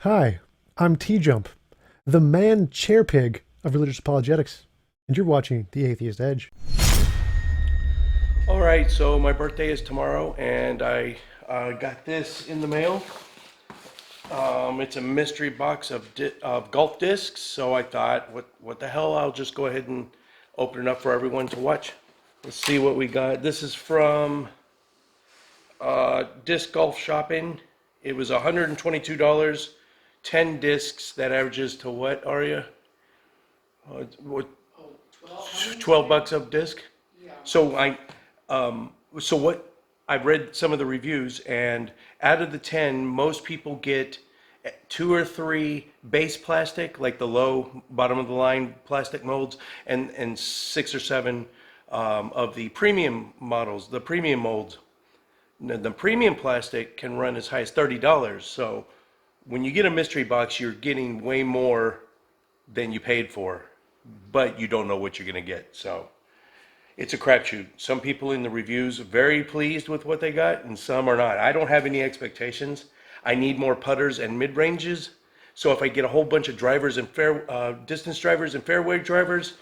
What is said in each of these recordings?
Hi, I'm T-Jump, the man chair pig of religious apologetics, and you're watching The Atheist Edge. All right, so my birthday is tomorrow, and I got this in the mail. It's a mystery box of golf discs. So I thought, what the hell? I'll just go ahead and open it up for everyone to watch. Let's see what we got. This is from Disc Golf Shopping. It was $122, 10 discs. That averages to what, Aria? What, 12 bucks a disc? So so what I've read some of the reviews, and out of the 10, most people get two or three base plastic, like the low bottom of the line plastic molds, and six or seven of the premium models, the premium molds. Now, the premium plastic can run as high as $30. So when you get a mystery box, you're getting way more than you paid for, but you don't know what you're going to get. So it's a crapshoot. Some people in the reviews are very pleased with what they got, and some are not. I don't have any expectations. I need more putters and mid ranges. So if I get a whole bunch of drivers and distance drivers and fairway drivers,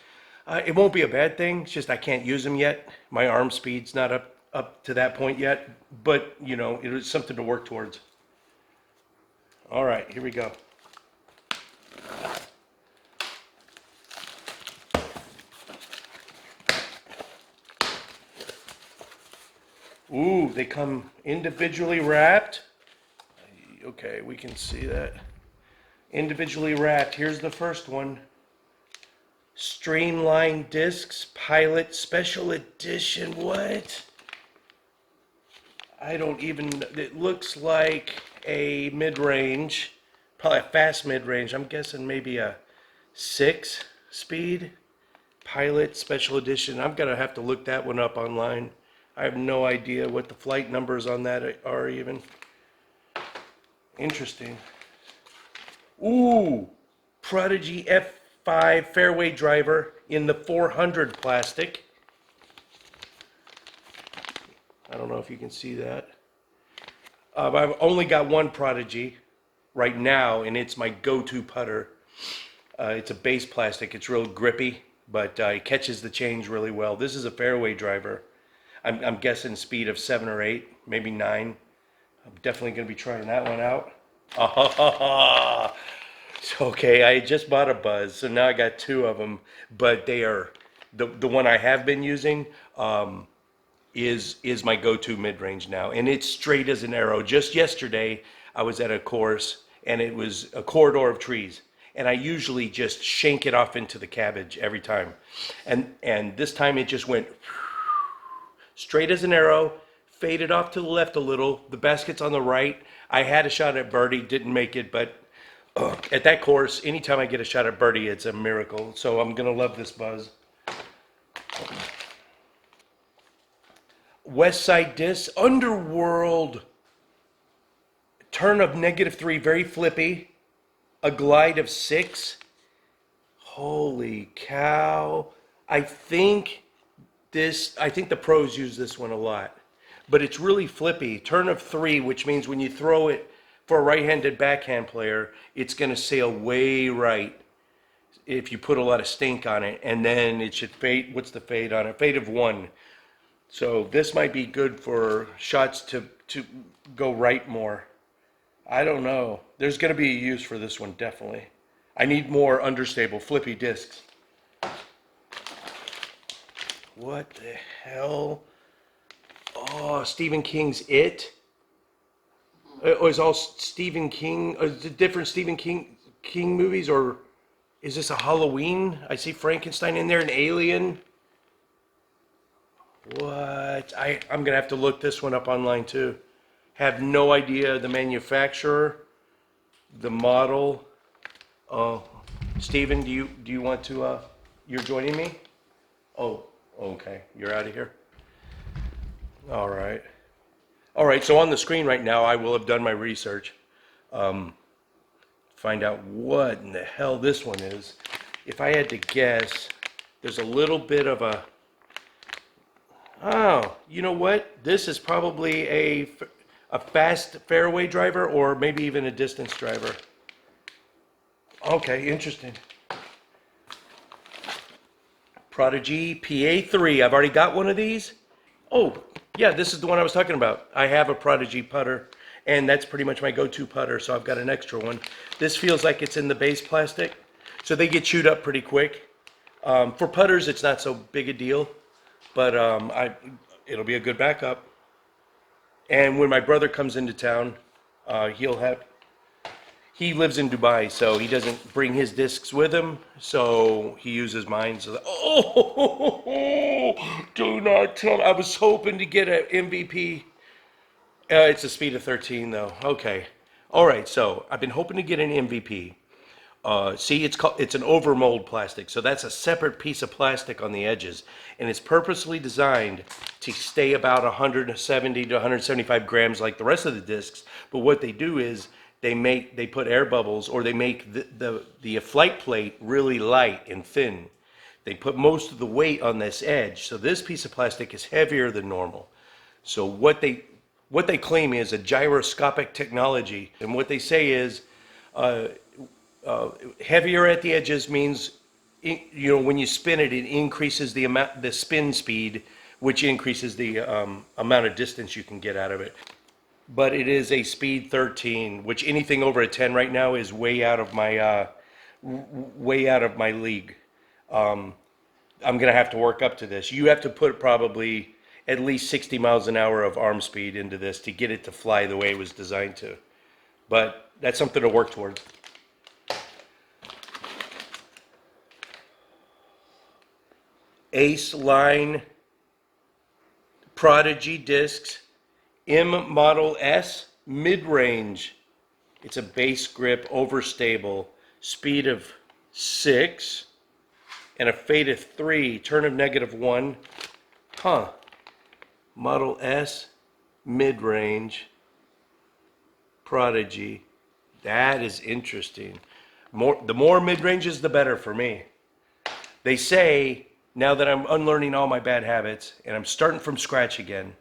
it won't be a bad thing. It's just I can't use them yet. My arm speed's not up to that point yet. But you know, it was something to work towards. All right, here we go. Ooh, they come individually wrapped. Okay, we can see that. Individually wrapped. Here's the first one. Streamlined Discs Pilot Special Edition. What? I don't even. It looks like a mid-range, probably a fast mid-range. I'm guessing maybe a 6 speed Pilot Special Edition. I'm gonna have to look that one up online. I have no idea what the flight numbers on that are even. Interesting. Ooh, Prodigy F5 fairway driver in the 400 plastic. I don't know if you can see that. I've only got one Prodigy right now, and it's my go-to putter. It's a base plastic. It's real grippy, but it catches the change really well. This is a fairway driver. I'm guessing speed of 7 or 8, maybe 9. I'm definitely going to be trying that one out. Okay, I just bought a Buzz, so now I got two of them, but they are the one I have been using is my go-to mid-range now, and it's straight as an arrow. Just yesterday, I was at a course, and it was a corridor of trees, and I usually just shank it off into the cabbage every time, and this time it just went straight as an arrow, faded off to the left a little. The basket's on the right. I had a shot at birdie, didn't make it, but at that course, anytime I get a shot at birdie, it's a miracle. So I'm gonna love this Buzz. West Side Disc, Underworld, turn of -3, very flippy. A glide of 6. Holy cow. I think the pros use this one a lot, but it's really flippy. Turn of 3, which means when you throw it for a right-handed backhand player, it's going to sail way right if you put a lot of stink on it, and then it should fade. What's the fade on it? Fade of 1. So this might be good for shots to go right more. I don't know. There's going to be a use for this one, definitely. I need more understable flippy discs. What the hell? Oh, Stephen King's It. Or is all Stephen King? Is it different Stephen King movies, or is this a Halloween? I see Frankenstein in there, an Alien. What? I'm gonna have to look this one up online too. Have no idea the manufacturer, the model. Oh, Stephen, do you want to? You're joining me? Oh, okay. You're out of here. All right. All right. So on the screen right now, I will have done my research. Find out what in the hell this one is. If I had to guess, there's a little bit of a. Oh, you know what? This is probably a fast fairway driver, or maybe even a distance driver. Okay, interesting. Prodigy PA3. I've already got one of these. Oh, yeah, this is the one I was talking about. I have a Prodigy putter, and that's pretty much my go-to putter, so I've got an extra one. This feels like it's in the base plastic, so they get chewed up pretty quick. For putters, it's not so big a deal, but it'll be a good backup. And when my brother comes into town, he'll have he lives in Dubai, so he doesn't bring his discs with him, so he uses mine. So do not tell me. I was hoping to get an MVP. It's a speed of 13, though. Okay. All right, so I've been hoping to get an MVP. See, it's an overmold plastic, so that's a separate piece of plastic on the edges, and it's purposely designed to stay about 170 to 175 grams like the rest of the discs. But what they do is they put air bubbles, or they make the flight plate really light and thin. They put most of the weight on this edge, so this piece of plastic is heavier than normal. So what they claim is a gyroscopic technology, and what they say is heavier at the edges means, when you spin it, it increases the spin speed, which increases the amount of distance you can get out of it. But it is a speed 13, which anything over a 10 right now is way out of my league. I'm gonna have to work up to this. You have to put probably at least 60 miles an hour of arm speed into this to get it to fly the way it was designed to. But that's something to work towards. Ace line Prodigy discs, M Model S mid-range. It's a base grip, overstable, speed of 6, and a fade of 3, turn of -1. Model S mid-range Prodigy. That is interesting. The more mid-ranges, the better for me. They say, now that I'm unlearning all my bad habits and I'm starting from scratch again,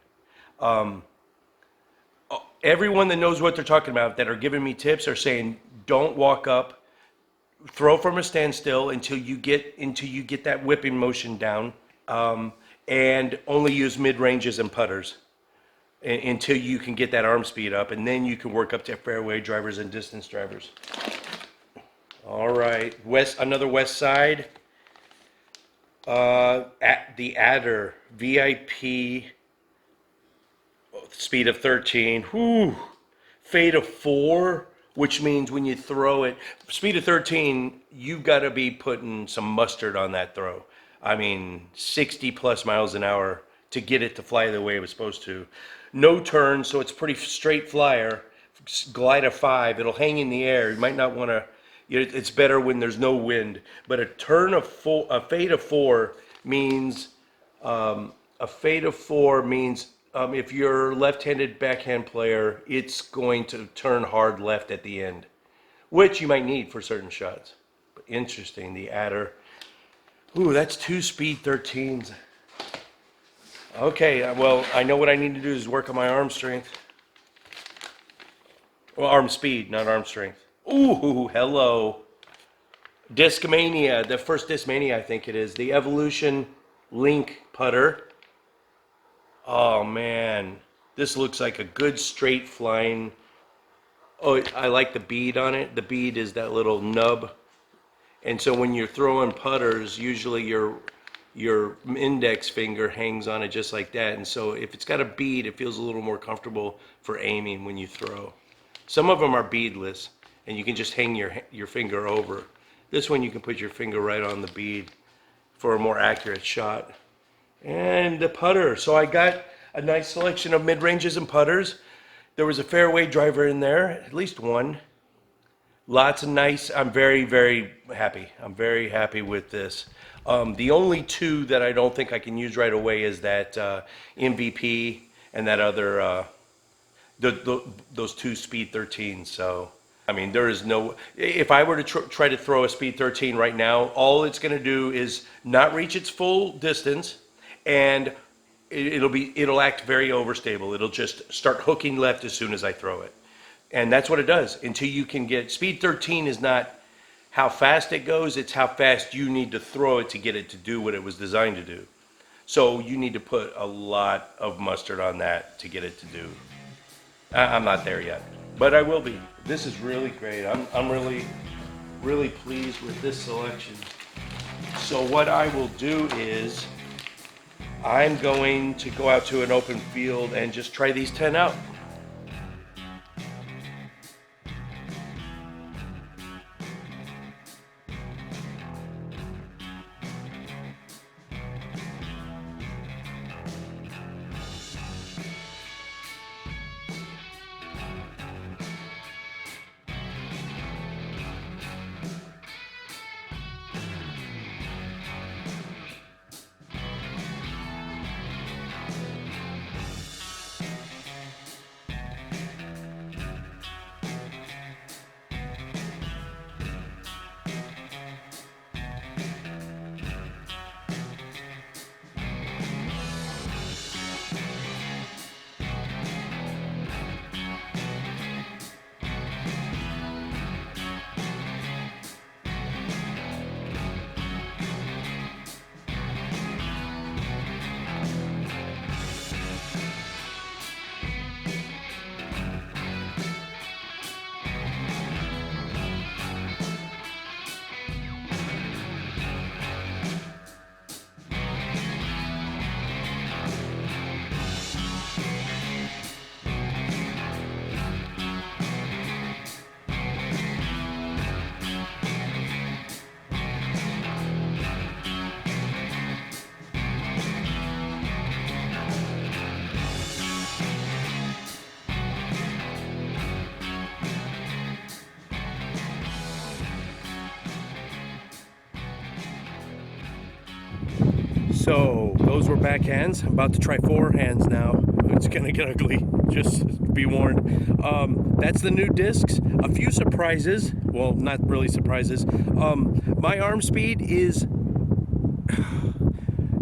everyone that knows what they're talking about that are giving me tips are saying, don't walk up, throw from a standstill until you get that whipping motion down, and only use mid ranges and putters until you can get that arm speed up, and then you can work up to fairway drivers and distance drivers. All right, another West Side. At the Adder VIP, speed of 13. Whew. Fade of 4, which means when you throw it, speed of 13, you've got to be putting some mustard on that throw. I mean, 60 plus miles an hour to get it to fly the way it was supposed to. No turn, so it's pretty straight flyer. Glide of 5, it'll hang in the air. You might not want to. It's better when there's no wind. But a fade of 4 means if you're a left-handed backhand player, it's going to turn hard left at the end, which you might need for certain shots. But interesting, the Adder. Ooh, that's 2 speed 13s. Okay, well, I know what I need to do is work on my arm strength. Well, arm speed, not arm strength. Ooh, hello. Discmania, the first Discmania, I think it is. The Evolution Link putter. Oh, man. This looks like a good straight flying. Oh, I like the bead on it. The bead is that little nub. And so when you're throwing putters, usually your index finger hangs on it just like that. And so if it's got a bead, it feels a little more comfortable for aiming when you throw. Some of them are beadless, and you can just hang your finger over. This one you can put your finger right on the bead for a more accurate shot. And the putter. So I got a nice selection of mid-ranges and putters. There was a fairway driver in there, at least one. Lots of nice. I'm very, very happy. I'm very happy with this. The only 2 that I don't think I can use right away is that MVP and that other, those 2 speed 13s. So, I mean, there is no, if I were to try to throw a speed 13 right now, all it's going to do is not reach its full distance, and it'll act very overstable. It'll just start hooking left as soon as I throw it. And that's what it does until you can get, speed 13 is not, how fast it goes, it's how fast you need to throw it to get it to do what it was designed to do. So you need to put a lot of mustard on that to get it to do. I'm not there yet, but I will be. This is really great. I'm really, really pleased with this selection. So what I will do is I'm going to go out to an open field and just try these 10 out. So those were backhands. I'm about to try forehands now. It's gonna get ugly, just be warned. That's the new discs. A few surprises. Well, not really surprises. My arm speed is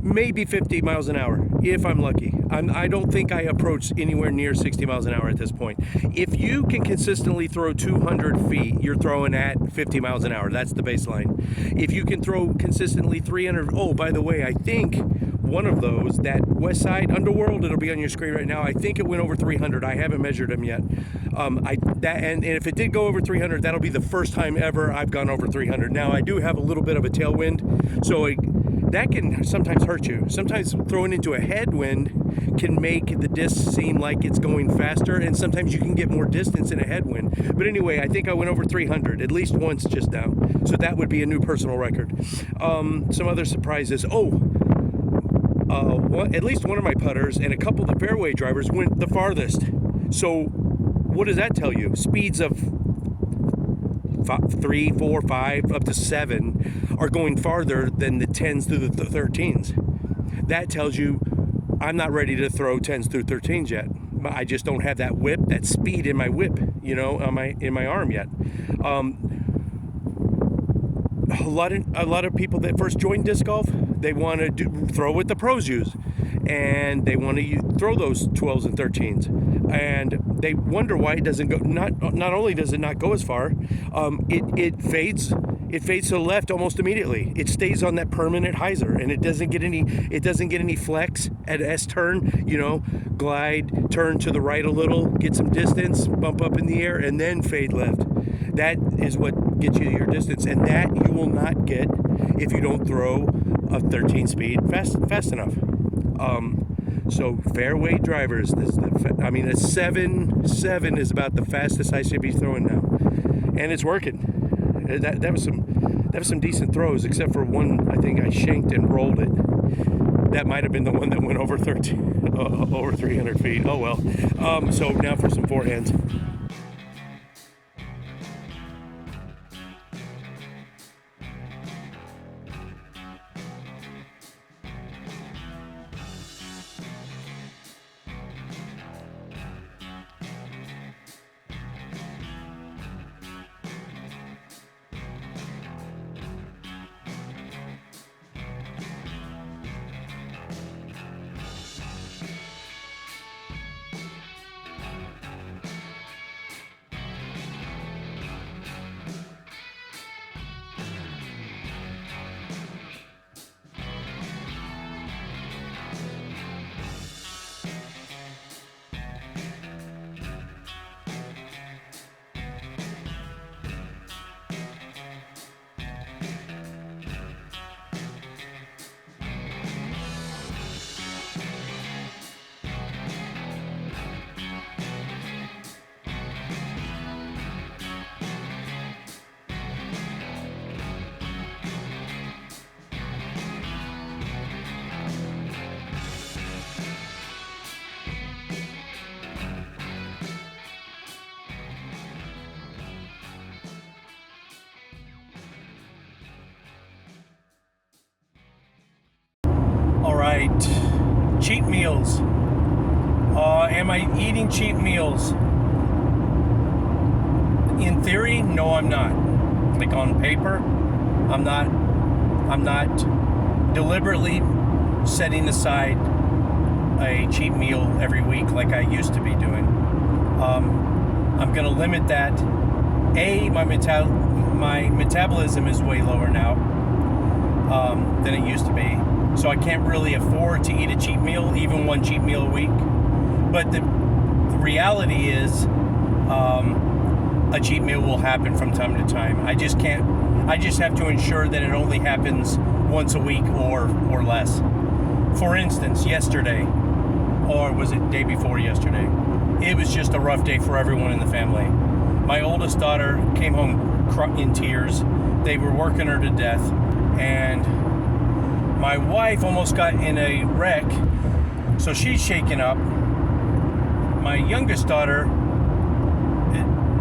maybe 50 miles an hour, if I'm lucky. I don't think I approach anywhere near 60 miles an hour at this point. If you can consistently throw 200 feet, you're throwing at 50 miles an hour. That's the baseline. If you can throw consistently 300, oh, by the way, I think one of those, that West Side Underworld, it'll be on your screen right now. I think it went over 300. I haven't measured them yet. And if it did go over 300, that'll be the first time ever I've gone over 300. Now, I do have a little bit of a tailwind, so that can sometimes hurt you. Sometimes throwing into a headwind can make the disc seem like it's going faster, and sometimes you can get more distance in a headwind. But anyway, I think I went over 300 at least once just now, so that would be a new personal record. Some other surprises. At least one of my putters and a couple of the fairway drivers went the farthest. So what does that tell you? Speeds of 3, 4, 5, up to 7 are going farther than the 10s through the 13s. That tells you I'm not ready to throw 10s through 13s yet. I just don't have that whip, that speed in my whip, in my arm yet. A lot of people that first join disc golf, they want to throw what the pros use, and they want to throw those 12s and 13s, and they wonder why it doesn't go. Not only does it not go as far, it fades. It fades to the left almost immediately. It stays on that permanent hyzer, and it doesn't get any flex at S turn. Glide, turn to the right a little, get some distance, bump up in the air, and then fade left. That is what gets you your distance, and that you will not get if you don't throw a 13 speed fast enough. So fairway drivers, a 7 is about the fastest I should be throwing now, and it's working. That was some decent throws, except for one. I think I shanked and rolled it. That might have been the one that went over 300 feet. Oh well. So now for some forehands. right. Cheat meals. Am I eating cheat meals? In theory, no, I'm not. Like on paper, I'm not deliberately setting aside a cheat meal every week like I used to be doing. I'm going to limit that. My metabolism is way lower now than it used to be. So I can't really afford to eat a cheat meal, even one cheat meal a week. But the reality is, a cheat meal will happen from time to time. I just have to ensure that it only happens once a week or less. For instance, yesterday, or was it day before yesterday, it was just a rough day for everyone in the family. My oldest daughter came home in tears. They were working her to death, and my wife almost got in a wreck, so she's shaken up. My youngest daughter,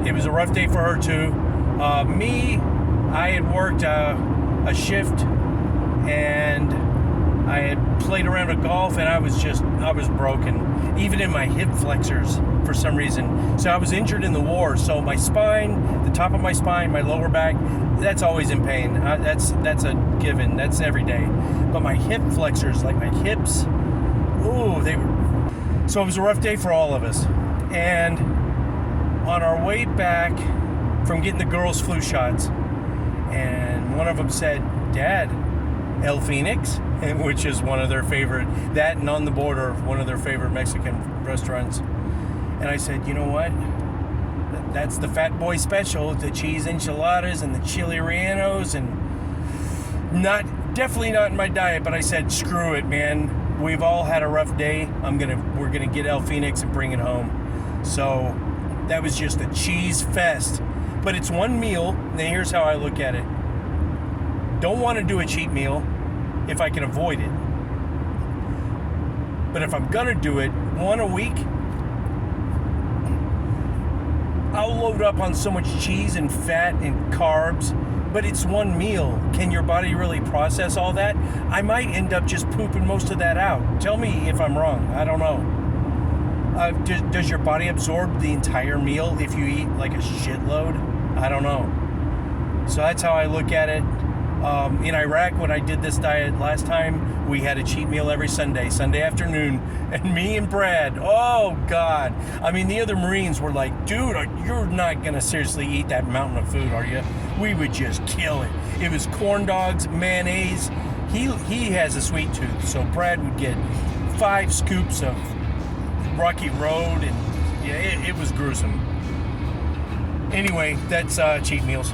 it was a rough day for her too. I had worked a shift, and I had played around with golf, and I was broken, even in my hip flexors for some reason. So I was injured in the war. So my spine, the top of my spine, my lower back, that's always in pain. That's a given. That's every day. But my hip flexors, like my hips, they were. So it was a rough day for all of us. And on our way back from getting the girls' flu shots, and one of them said, "Dad, El Phoenix," which is one of their favorite, that and On the Border, one of their favorite Mexican restaurants. And I said, you know what? That's the Fat Boy Special, the cheese enchiladas and the chili rellenos, and definitely not in my diet. But I said, screw it, man. We've all had a rough day. We're gonna get El Phoenix and bring it home. So that was just a cheese fest. But it's one meal. Now here's how I look at it. Don't want to do a cheat meal if I can avoid it. But if I'm gonna do it, one a week, I'll load up on so much cheese and fat and carbs, but it's one meal. Can your body really process all that? I might end up just pooping most of that out. Tell me if I'm wrong. I don't know. Does your body absorb the entire meal if you eat like a shitload? I don't know. So that's how I look at it. In Iraq, when I did this diet last time, we had a cheat meal every Sunday afternoon, and me and Brad, oh God. I mean, the other Marines were like, dude, you're not gonna seriously eat that mountain of food, are you? We would just kill it. It was corn dogs, mayonnaise. He has a sweet tooth, so Brad would get 5 scoops of Rocky Road, and yeah, it was gruesome. Anyway, that's cheat meals.